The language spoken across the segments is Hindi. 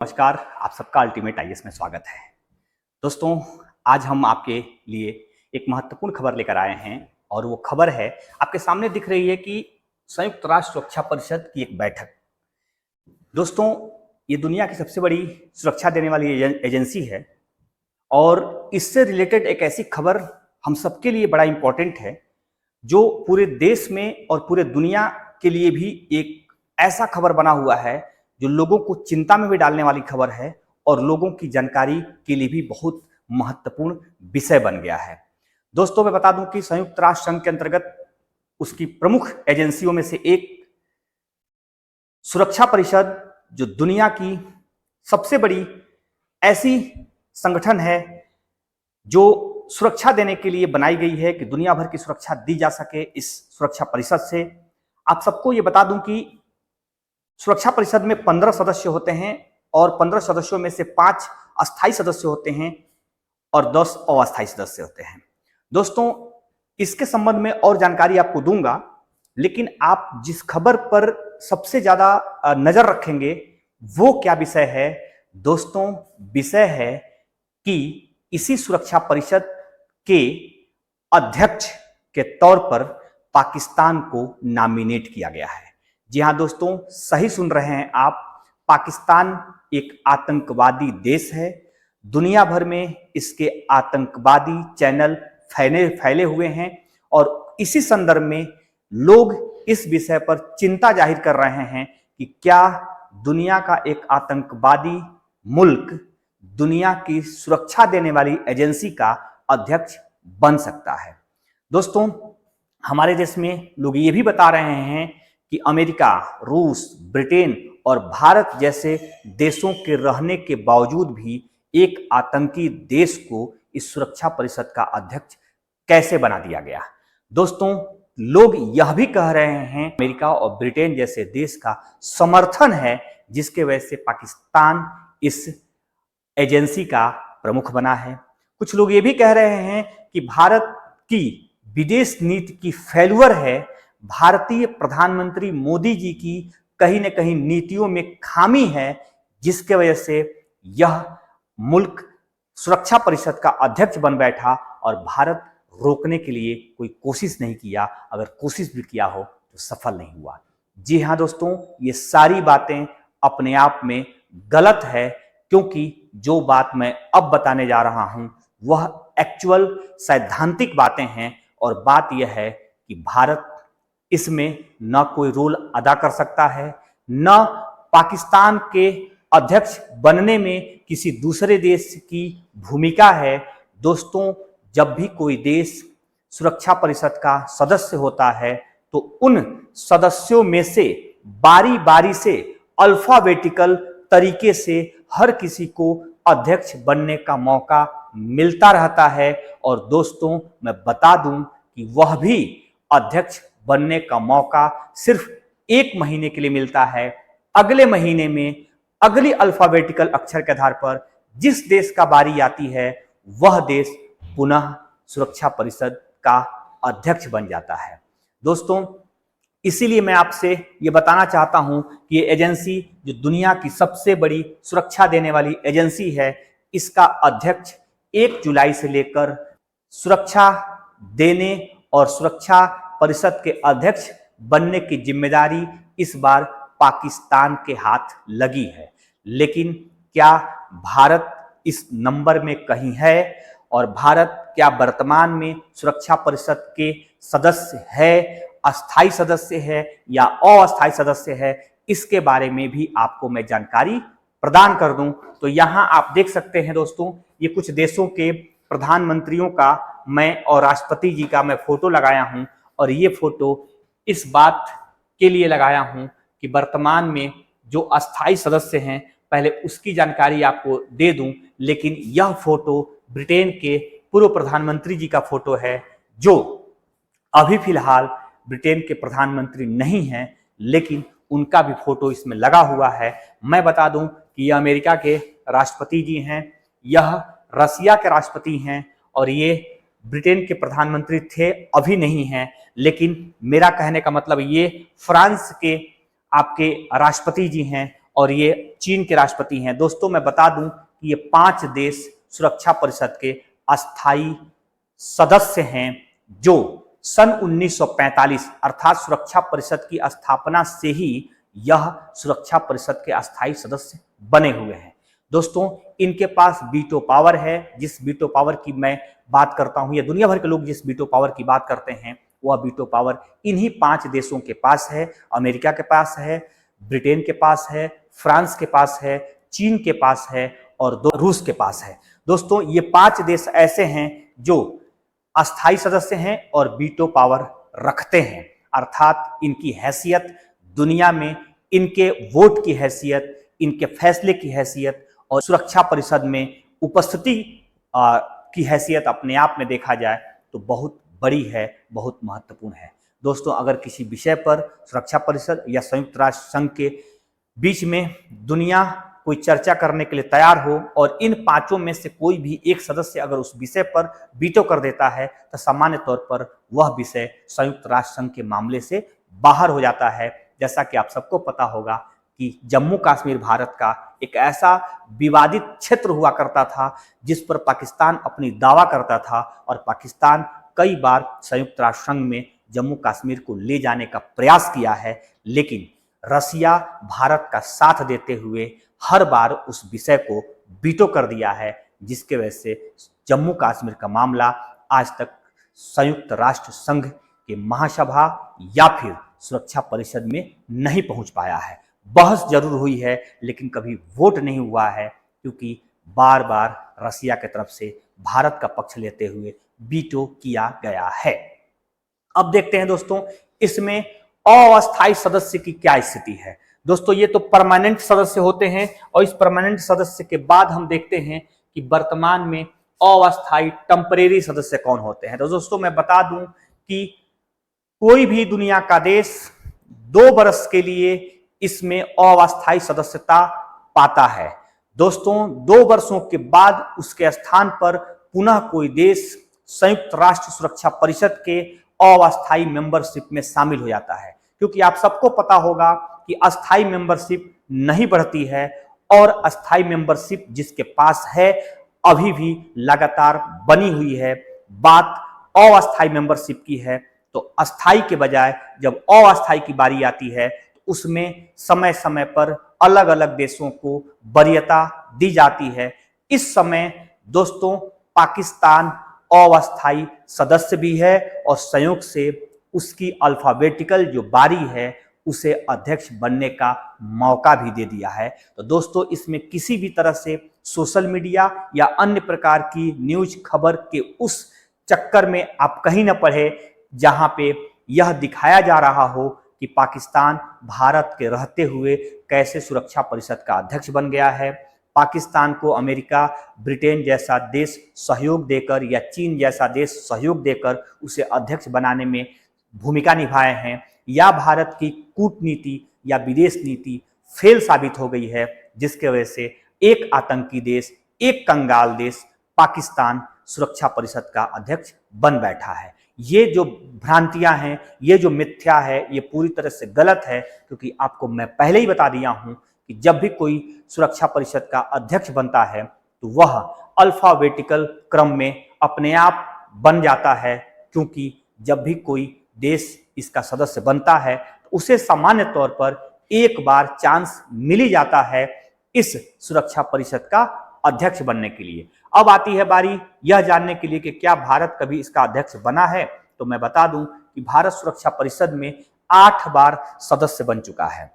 नमस्कार, आप सबका अल्टीमेट आईएएस में स्वागत है। दोस्तों, आज हम आपके लिए एक महत्वपूर्ण खबर लेकर आए हैं और वो खबर है, आपके सामने दिख रही है कि संयुक्त राष्ट्र सुरक्षा परिषद की एक बैठक। दोस्तों, ये दुनिया की सबसे बड़ी सुरक्षा देने वाली एजेंसी है और इससे रिलेटेड एक ऐसी खबर हम सबके लिए बड़ा इंपॉर्टेंट है, जो पूरे देश में और पूरे दुनिया के लिए भी एक ऐसा खबर बना हुआ है जो लोगों को चिंता में भी डालने वाली खबर है और लोगों की जानकारी के लिए भी बहुत महत्वपूर्ण विषय बन गया है। दोस्तों, मैं बता दूं कि संयुक्त राष्ट्र संघ के अंतर्गत उसकी प्रमुख एजेंसियों में से एक सुरक्षा परिषद, जो दुनिया की सबसे बड़ी ऐसी संगठन है जो सुरक्षा देने के लिए बनाई गई है कि दुनिया भर की सुरक्षा दी जा सके। इस सुरक्षा परिषद से आप सबको ये बता दूं कि सुरक्षा परिषद में 15 सदस्य होते हैं और 15 सदस्यों में से 5 अस्थायी सदस्य होते हैं और 10 अस्थायी सदस्य होते हैं। दोस्तों, इसके संबंध में और जानकारी आपको दूंगा, लेकिन आप जिस खबर पर सबसे ज्यादा नजर रखेंगे वो क्या विषय है? दोस्तों, विषय है कि इसी सुरक्षा परिषद के अध्यक्ष के तौर पर पाकिस्तान को नॉमिनेट किया गया है। जी हां दोस्तों, सही सुन रहे हैं आप, पाकिस्तान एक आतंकवादी देश है। दुनिया भर में इसके आतंकवादी चैनल फैले हुए हैं और इसी संदर्भ में लोग इस विषय पर चिंता जाहिर कर रहे हैं कि क्या दुनिया का एक आतंकवादी मुल्क दुनिया की सुरक्षा देने वाली एजेंसी का अध्यक्ष बन सकता है। दोस्तों, हमारे देश में लोग ये भी बता रहे हैं कि अमेरिका, रूस, ब्रिटेन और भारत जैसे देशों के रहने के बावजूद भी एक आतंकी देश को इस सुरक्षा परिषद का अध्यक्ष कैसे बना दिया गया। दोस्तों, लोग यह भी कह रहे हैं अमेरिका और ब्रिटेन जैसे देश का समर्थन है, जिसके वजह से पाकिस्तान इस एजेंसी का प्रमुख बना है। कुछ लोग ये भी कह रहे हैं कि भारत की विदेश नीति की फेल्यूर है, भारतीय प्रधानमंत्री मोदी जी की कहीं न कहीं नीतियों में खामी है, जिसके वजह से यह मुल्क सुरक्षा परिषद का अध्यक्ष बन बैठा और भारत रोकने के लिए कोई कोशिश नहीं किया। अगर कोशिश भी किया हो तो सफल नहीं हुआ। जी हां दोस्तों, ये सारी बातें अपने आप में गलत है, क्योंकि जो बात मैं अब बताने जा रहा हूं वह एक्चुअल सैद्धांतिक बातें हैं और बात यह है कि भारत इसमें न कोई रोल अदा कर सकता है, न पाकिस्तान के अध्यक्ष बनने में किसी दूसरे देश की भूमिका है। दोस्तों, जब भी कोई देश सुरक्षा परिषद का सदस्य होता है तो उन सदस्यों में से बारी बारी से अल्फाबेटिकल तरीके से हर किसी को अध्यक्ष बनने का मौका मिलता रहता है। और दोस्तों, मैं बता दूं कि वह भी अध्यक्ष बनने का मौका सिर्फ 1 महीने के लिए मिलता है। अगले महीने में अगली अल्फाबेटिकल अक्षर के आधार पर जिस देश का बारी आती है वह देश पुनः सुरक्षा परिषद का अध्यक्ष बन जाता है। दोस्तों, इसीलिए मैं आपसे ये बताना चाहता हूं कि ये एजेंसी, जो दुनिया की सबसे बड़ी सुरक्षा देने वाली एजेंसी है, इसका अध्यक्ष 1 जुलाई से लेकर सुरक्षा देने और सुरक्षा परिषद के अध्यक्ष बनने की जिम्मेदारी इस बार पाकिस्तान के हाथ लगी है। लेकिन क्या भारत इस नंबर में कहीं है और भारत क्या वर्तमान में सुरक्षा परिषद के सदस्य है, अस्थायी सदस्य है या अस्थायी सदस्य है, इसके बारे में भी आपको मैं जानकारी प्रदान कर दूं। तो यहाँ आप देख सकते हैं दोस्तों, ये कुछ देशों के प्रधानमंत्रियों का मैं और राष्ट्रपति जी का मैं फोटो लगाया हूं और ये फोटो इस बात के लिए लगाया हूं कि वर्तमान में जो अस्थायी सदस्य हैं, पहले उसकी जानकारी आपको दे दूं। लेकिन यह फोटो ब्रिटेन के पूर्व प्रधानमंत्री जी का फोटो है, जो अभी फिलहाल ब्रिटेन के प्रधानमंत्री नहीं हैं, लेकिन उनका भी फोटो इसमें लगा हुआ है। मैं बता दूं कि यह अमेरिका के राष्ट्रपति जी हैं, यह रसिया के राष्ट्रपति हैं और ये ब्रिटेन के प्रधानमंत्री थे, अभी नहीं हैं। लेकिन मेरा कहने का मतलब ये फ्रांस के आपके राष्ट्रपति जी हैं और ये चीन के राष्ट्रपति हैं। दोस्तों मैं बता दूं कि ये 5 देश सुरक्षा परिषद के अस्थायी सदस्य हैं जो सन 1945 अर्थात सुरक्षा परिषद की स्थापना से ही यह सुरक्षा परिषद के अस्थायी सदस्य बने हुए हैं। दोस्तों इनके पास वीटो पावर है। जिस वीटो पावर की मैं बात करता हूं या दुनिया भर के लोग जिस वीटो पावर की बात करते हैं वह वीटो पावर इन्हीं 5 देशों के पास है। अमेरिका के पास है, ब्रिटेन के पास है, फ्रांस के पास है, चीन के पास है और 2 रूस के पास है। दोस्तों ये 5 देश ऐसे हैं जो अस्थायी सदस्य हैं और वीटो पावर रखते हैं, अर्थात इनकी हैसियत दुनिया में, इनके वोट की हैसियत, इनके फैसले की हैसियत और सुरक्षा परिषद में उपस्थिति की हैसियत अपने आप में देखा जाए तो बहुत बड़ी है, बहुत महत्वपूर्ण है। दोस्तों अगर किसी विषय पर सुरक्षा परिषद या संयुक्त राष्ट्र संघ के बीच में दुनिया कोई चर्चा करने के लिए तैयार हो और इन 5 में से कोई भी एक सदस्य अगर उस विषय पर वीटो कर देता है तो सामान्य तौर पर वह विषय संयुक्त राष्ट्र संघ के मामले से बाहर हो जाता है। जैसा कि आप सबको पता होगा कि जम्मू कश्मीर भारत का एक ऐसा विवादित क्षेत्र हुआ करता था जिस पर पाकिस्तान अपनी दावा करता था और पाकिस्तान कई बार संयुक्त राष्ट्र संघ में जम्मू कश्मीर को ले जाने का प्रयास किया है, लेकिन रसिया भारत का साथ देते हुए हर बार उस विषय को वीटो कर दिया है, जिसके वजह से जम्मू कश्मीर का मामला आज तक संयुक्त राष्ट्र संघ के महासभा या फिर सुरक्षा परिषद में नहीं पहुंच पाया है। बहस जरूर हुई है लेकिन कभी वोट नहीं हुआ है, क्योंकि बार बार रसिया की तरफ से भारत का पक्ष लेते हुए वीटो किया गया है। अब देखते हैं दोस्तों इसमें अस्थायी सदस्य की क्या स्थिति है। दोस्तों ये तो परमानेंट सदस्य होते हैं और इस परमानेंट सदस्य के बाद हम देखते हैं कि वर्तमान में अस्थायी टेम्परेरी सदस्य कौन होते हैं। तो दोस्तों मैं बता दूं कि कोई भी दुनिया का देश 2 वर्ष के लिए इसमें अस्थायी सदस्यता पाता है। दोस्तों 2 वर्षों के बाद उसके स्थान पर पुनः कोई देश संयुक्त राष्ट्र सुरक्षा परिषद के अस्थायी मेंबरशिप में शामिल हो जाता है, क्योंकि आप सबको पता होगा कि अस्थायी मेंबरशिप नहीं बढ़ती है और अस्थायी मेंबरशिप जिसके पास है अभी भी लगातार बनी हुई है। बात अस्थायी मेंबरशिप की है तो अस्थायी के बजाय जब अस्थायी की बारी आती है तो उसमें समय समय पर अलग अलग देशों को वरीयता दी जाती है। इस समय दोस्तों पाकिस्तान अस्थायी सदस्य भी है और संयोग से उसकी अल्फाबेटिकल जो बारी है उसे अध्यक्ष बनने का मौका भी दे दिया है। तो दोस्तों इसमें किसी भी तरह से सोशल मीडिया या अन्य प्रकार की न्यूज खबर के उस चक्कर में आप कहीं न पढ़े जहां पे यह दिखाया जा रहा हो कि पाकिस्तान भारत के रहते हुए कैसे सुरक्षा परिषद का अध्यक्ष बन गया है। पाकिस्तान को अमेरिका, ब्रिटेन जैसा देश सहयोग देकर या चीन जैसा देश सहयोग देकर उसे अध्यक्ष बनाने में भूमिका निभाए हैं, या भारत की कूटनीति या विदेश नीति फेल साबित हो गई है, जिसके वजह से एक आतंकी देश, एक कंगाल देश पाकिस्तान सुरक्षा परिषद का अध्यक्ष बन बैठा है। ये जो भ्रांतियां हैं, ये जो मिथ्या है, ये पूरी तरह से गलत है, क्योंकि आपको मैं पहले ही बता दिया हूं कि जब भी कोई सुरक्षा परिषद का अध्यक्ष बनता है तो वह अल्फाबेटिकल क्रम में अपने आप बन जाता है, क्योंकि जब भी कोई देश इसका सदस्य बनता है तो उसे सामान्य तौर पर एक बार चांस मिल ही जाता है इस सुरक्षा परिषद का अध्यक्ष बनने के लिए। अब आती है बारी यह जानने के लिए कि क्या भारत कभी इसका अध्यक्ष बना है। तो मैं बता दूं कि भारत सुरक्षा परिषद में 8 बार सदस्य बन चुका है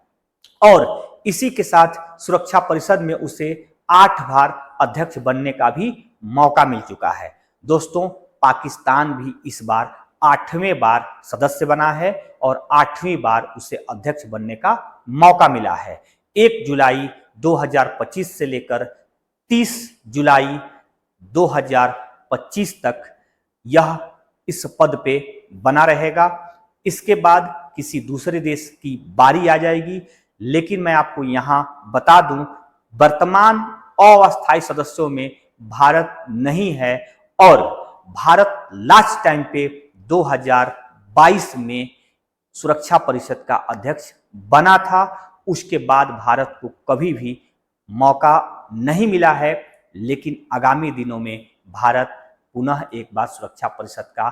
और इसी के साथ सुरक्षा परिषद में उसे 8 बार अध्यक्ष बनने का भी मौका मिल चुका है। दोस्तों पाकिस्तान भी इस बार 8वें बार सदस्य बना है और 8वीं बार उसे अध्यक्ष बनने का मौका मिला है। 1 जुलाई 2025 से लेकर 30 जुलाई 2025 तक यह इस पद पे बना रहेगा। इसके बाद किसी दूसरे देश की बारी आ जाएगी, लेकिन मैं आपको यहां बता दूं वर्तमान अस्थायी सदस्यों में भारत नहीं है और भारत लास्ट टाइम पे 2022 में सुरक्षा परिषद का अध्यक्ष बना था उसके बाद भारत को कभी भी मौका नहीं मिला है। लेकिन आगामी दिनों में भारत पुनः एक बार सुरक्षा परिषद का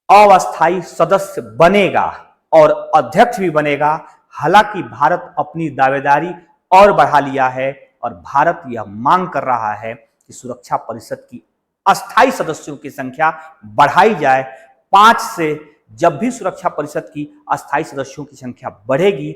अस्थायी सदस्य बनेगा और अध्यक्ष भी बनेगा। हालांकि भारत अपनी दावेदारी और बढ़ा लिया है और भारत यह मांग कर रहा है कि सुरक्षा परिषद की अस्थायी सदस्यों की संख्या बढ़ाई जाए 5 से। जब भी सुरक्षा परिषद की अस्थायी सदस्यों की संख्या बढ़ेगी,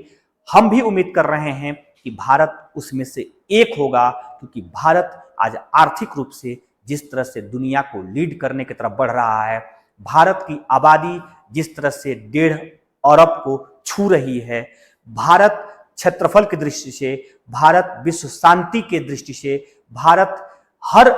हम भी उम्मीद कर रहे हैं कि भारत उसमें से एक होगा, क्योंकि भारत आज आर्थिक रूप से जिस तरह से दुनिया को लीड करने की तरफ बढ़ रहा है, भारत की आबादी जिस तरह से 1.5 अरब को छू रही है, भारत क्षेत्रफल की दृष्टि से, भारत विश्व शांति के दृष्टि से, भारत हर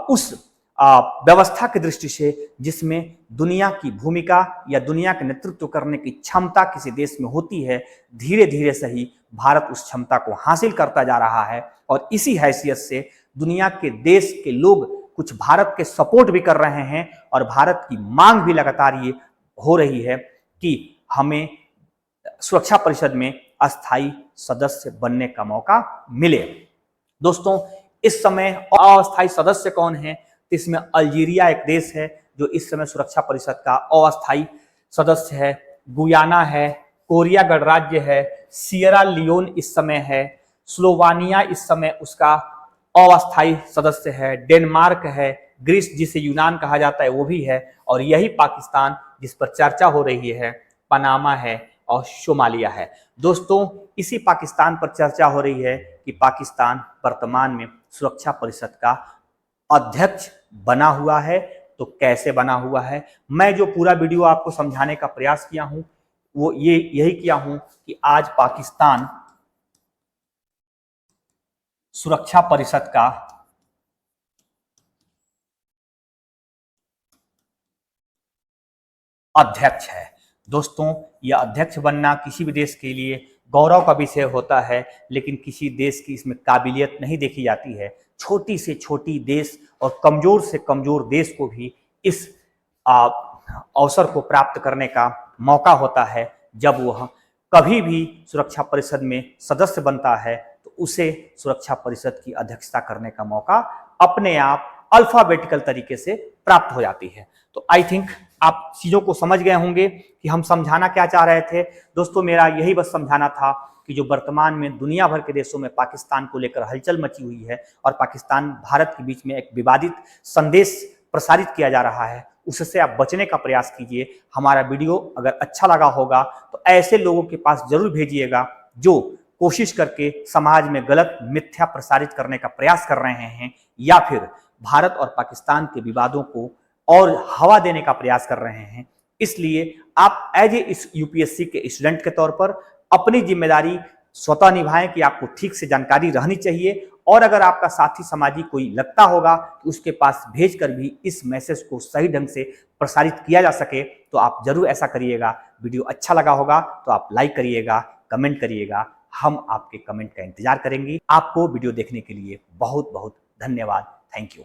उस व्यवस्था की दृष्टि से जिसमें दुनिया की भूमिका या दुनिया के नेतृत्व करने की क्षमता किसी देश में होती है, धीरे धीरे सही भारत उस क्षमता को हासिल करता जा रहा है। और इसी हैसियत से दुनिया के देश के लोग कुछ भारत के सपोर्ट भी कर रहे हैं और भारत की मांग भी लगातार ये हो रही है कि हमें सुरक्षा परिषद में अस्थायी सदस्य बनने का मौका मिले। दोस्तों, इस समय अस्थायी सदस्य कौन है? इसमें अल्जीरिया एक देश है जो इस समय सुरक्षा परिषद का अस्थायी सदस्य है, गुयाना है, कोरिया गणराज्य है, सियरा लियोन इस समय है, स्लोवानिया इस समय उसका अस्थायी सदस्य है, डेनमार्क है, ग्रीस जिसे यूनान कहा जाता है वो भी है, और यही पाकिस्तान जिस पर चर्चा हो रही है, पनामा है और सोमालिया है। दोस्तों, इसी पाकिस्तान पर चर्चा हो रही है कि पाकिस्तान वर्तमान में सुरक्षा परिषद का अध्यक्ष बना हुआ है। तो कैसे बना हुआ है? मैं जो पूरा वीडियो आपको समझाने का प्रयास किया हूं वो यही किया हूं कि आज पाकिस्तान सुरक्षा परिषद का अध्यक्ष है। दोस्तों, यह अध्यक्ष बनना किसी भी देश के लिए गौरव का विषय होता है, लेकिन किसी देश की इसमें काबिलियत नहीं देखी जाती है। छोटी से छोटी देश और कमजोर से कमजोर देश को भी इस अवसर को प्राप्त करने का मौका होता है। जब वह कभी भी सुरक्षा परिषद में सदस्य बनता है तो उसे सुरक्षा परिषद की अध्यक्षता करने का मौका अपने आप अल्फाबेटिकल तरीके से प्राप्त हो जाती है। तो आई थिंक आप चीजों को समझ गए होंगे कि हम समझाना क्या चाह रहे थे। दोस्तों, मेरा यही बस समझाना था कि जो वर्तमान में दुनिया भर के देशों में पाकिस्तान को लेकर हलचल मची हुई है और पाकिस्तान भारत के बीच में एक विवादित संदेश प्रसारित किया जा रहा है, उससे आप बचने का प्रयास कीजिए। हमारा वीडियो अगर अच्छा लगा होगा तो ऐसे लोगों के पास जरूर भेजिएगा जो कोशिश करके समाज में गलत मिथ्या प्रसारित करने का प्रयास कर रहे हैं या फिर भारत और पाकिस्तान के विवादों को और हवा देने का प्रयास कर रहे हैं। इसलिए आप एज ए यूपीएससी के स्टूडेंट के तौर पर अपनी जिम्मेदारी स्वतः निभाएं कि आपको ठीक से जानकारी रहनी चाहिए, और अगर आपका साथी समाजी कोई लगता होगा तो उसके पास भेजकर भी इस मैसेज को सही ढंग से प्रसारित किया जा सके तो आप जरूर ऐसा करिएगा। वीडियो अच्छा लगा होगा तो आप लाइक करिएगा, कमेंट करिएगा, हम आपके कमेंट का इंतजार करेंगे। आपको वीडियो देखने के लिए बहुत बहुत धन्यवाद। Thank you.